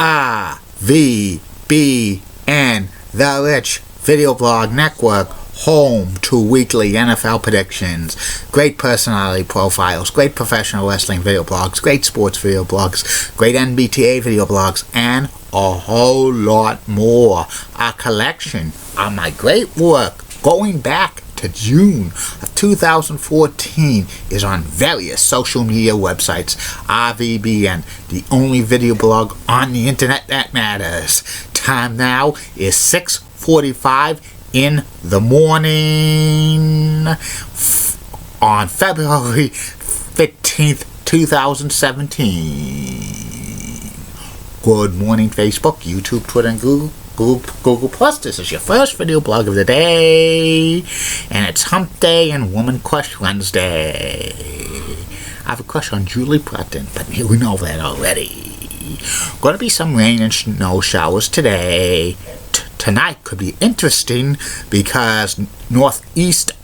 RVBN, the Rich Video Blog Network, home to weekly NFL predictions, great personality profiles, great professional wrestling video blogs, great sports video blogs, great NBTA video blogs, and a whole lot more. A collection of my great work going back to June of 2014 is on various social media websites. RVBN, the only video blog on the internet that matters. Time now is 6:45 in the morning on February 15th, 2017. Good morning, Facebook, YouTube, Twitter, and Google Plus. This is your first video blog of the day, and it's Hump Day and Woman Crush Wednesday. I have a crush on Julie Bretton, but we know that already. Going to be some rain and snow showers today. Tonight could be interesting because northeast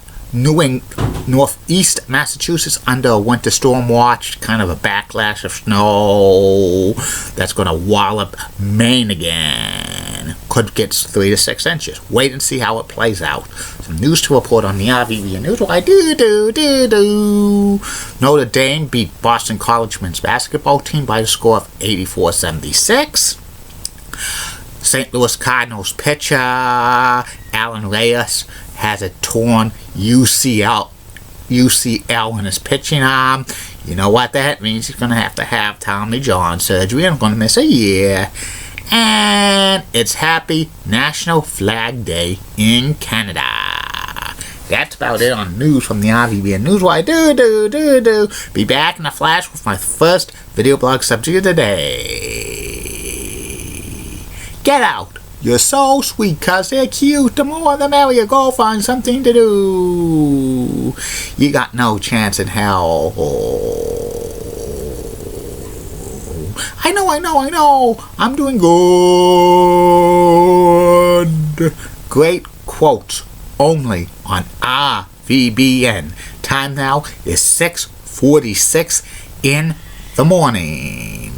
Massachusetts under a winter storm watch, kind of a backlash of snow that's going to wallop Maine again. Could get 3 to 6 inches. Wait and see how it plays out. Some news to report on the RVB News. Why do. Notre Dame beat Boston College men's basketball team by a score of 84-76. St. Louis Cardinals pitcher Alan Reyes has a torn UCL in his pitching arm. You know what that means? He's going to have Tommy John surgery and going to miss a year. And it's Happy National Flag Day in Canada. That's about it on news from the RVB News. Why do. Be back in a flash with my first video blog subject of the day. Get out. You're so sweet, cause they're cute. The more the merrier. Go find something to do. You got no chance in hell. I know. I'm doing good. Great quotes only on RVBN. Time now is 6:46 in the morning.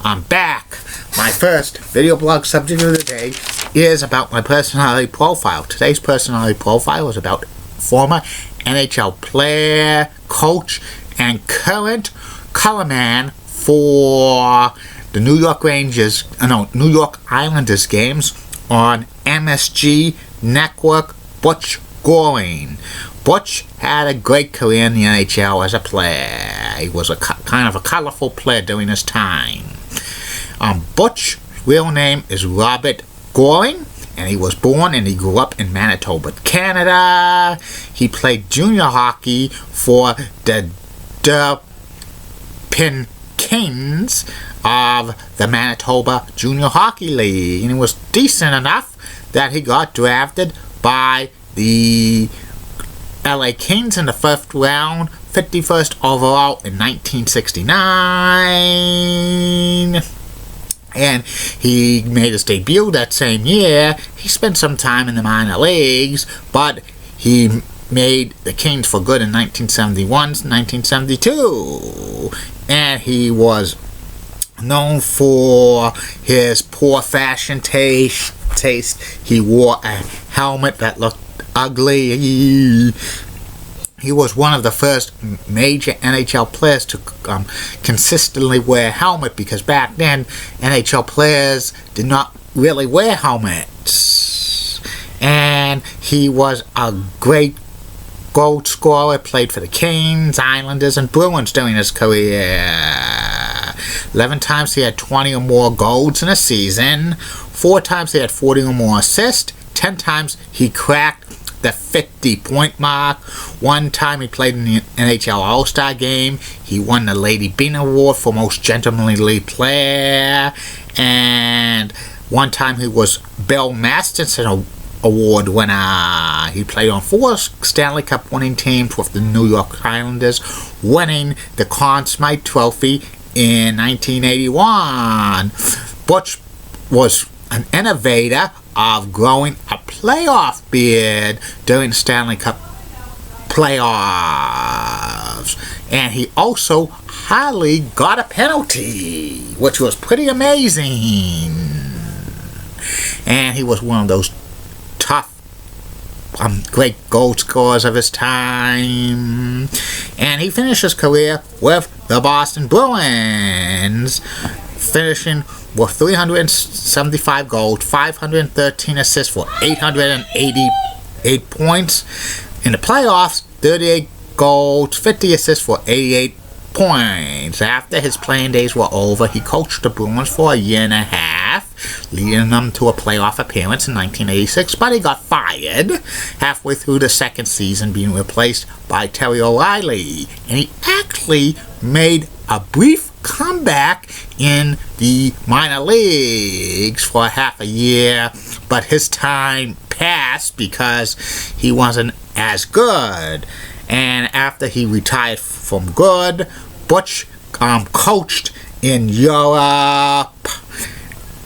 I'm back. My first video blog subject of the day is about my personality profile. Today's personality profile is about former NHL player, coach, and current colorman for the New York Islanders games on MSG Network, Butch Gorning. Butch had a great career in the NHL as a player. He was kind of a colorful player during his time. Butch's real name is Robert Gorning, and he was born and he grew up in Manitoba, Canada. He played junior hockey for the Kings of the Manitoba Junior Hockey League, and he was decent enough that he got drafted by the LA Kings in the first round, 51st overall in 1969. And he made his debut that same year. He spent some time in the minor leagues, but he made the Kings for good in 1971, 1972. And he was known for his poor fashion taste. He wore a helmet that looked ugly. He was one of the first major NHL players to consistently wear a helmet, because back then NHL players did not really wear helmets. And he was a great goal scorer, played for the Kings, Islanders, and Bruins during his career. 11 times he had 20 or more goals in a season. 4 times he had 40 or more assists. 10 times he cracked the 50-point mark. 1 time he played in the NHL All-Star Game. He won the Lady Bean Award for Most Gentlemanly Player. And 1 time he was Bill Masterson Award winner. He played on 4 Stanley Cup winning teams with the New York Islanders, winning the Conn Smythe Trophy in 1981. Butch was an innovator of growing a playoff beard during the Stanley Cup playoffs. And he also hardly got a penalty, which was pretty amazing. And he was one of those tough, great goal scorers of his time. And he finished his career with the Boston Bruins, finishing with 375 goals, 513 assists for 888 points. In the playoffs, 38 goals, 50 assists for 88 points. After his playing days were over, he coached the Bruins for a year and a half, leading them to a playoff appearance in 1986, but he got fired halfway through the second season, being replaced by Terry O'Reilly. And he actually made a brief comeback in the minor leagues for half a year, but his time passed because he wasn't as good. And after he retired from good, Butch coached in Europe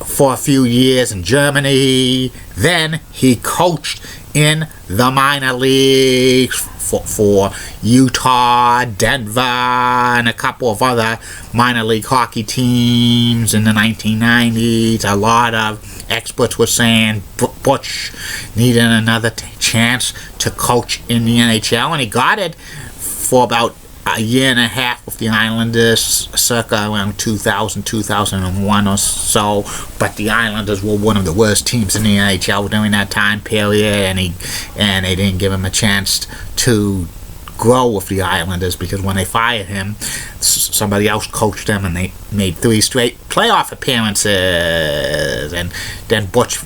for a few years, in Germany. Then he coached in the minor leagues for Utah, Denver, and a couple of other minor league hockey teams in the 1990s. A lot of experts were saying Butch needed another chance to coach in the NHL, and he got it for about a year and a half with the Islanders, circa around 2000, 2001 or so. But the Islanders were one of the worst teams in the NHL during that time period, and they didn't give him a chance to grow with the Islanders, because when they fired him, somebody else coached them, and they made 3 straight playoff appearances. And then Butch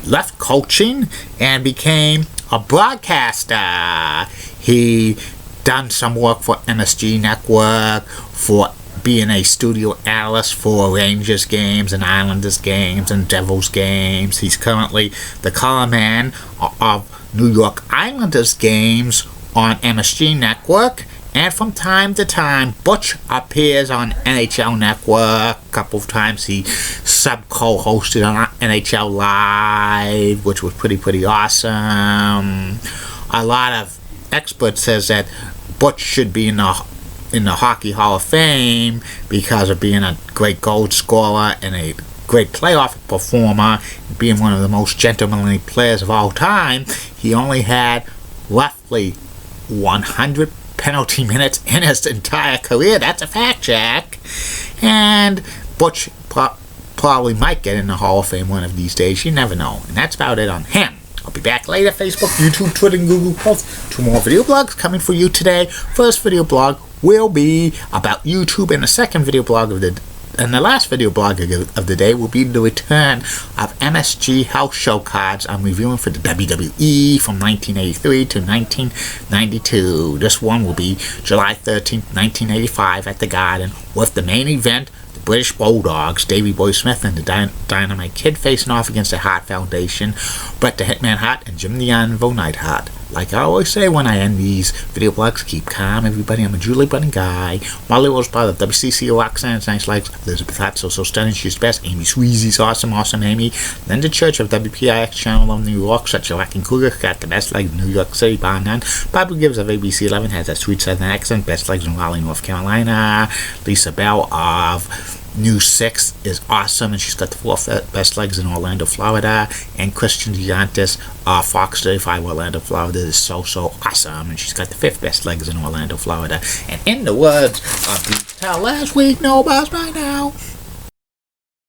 left coaching and became a broadcaster. He done some work for MSG Network, for being a studio analyst for Rangers games and Islanders games and Devils games. He's currently the color man of New York Islanders games on MSG Network. And from time to time, Butch appears on NHL Network. A couple of times he sub-co-hosted on NHL Live, which was pretty awesome. A lot of experts says that Butch should be in the Hockey Hall of Fame because of being a great goal scorer and a great playoff performer, being one of the most gentlemanly players of all time. He only had roughly 100 penalty minutes in his entire career. That's a fact check. And Butch probably might get in the Hall of Fame one of these days. You never know. And that's about it on him. I'll be back later. Facebook, YouTube, Twitter, and Google+. 2 more video blogs coming for you today. First video blog will be about YouTube, and the second video blog of the last video blog of the day will be the return of MSG House Show cards I'm reviewing for the WWE from 1983 to 1992. This one will be July 13th, 1985 at the Garden, with the main event, British Bulldogs, Davey Boy Smith and the Dynamite Kid facing off against the Hart Foundation, Bret the Hitman Hart and Jim the Anvil Neidhart. Like I always say when I end these video blogs, keep calm, everybody. I'm a Julie Bunny guy. Molly Rose part of WCC, Roxanne's Nice Legs, Elizabeth Hart, so stunning, she's best. Amy Sweezy's awesome Amy. Linda Church of WPIX Channel of New York, such a rocking cougar, got the best legs in New York City, bar none. Barbara Gibbs of ABC 11 has that sweet southern accent, best legs in Raleigh, North Carolina. Lisa Bell of News 6 is awesome, and she's got the 4th best legs in Orlando, Florida. And Christian Giantis, Fox 35 Orlando, Florida is so awesome, and she's got the 5th best legs in Orlando, Florida. And in the words of the Tell Last Week, No Boss Right Now.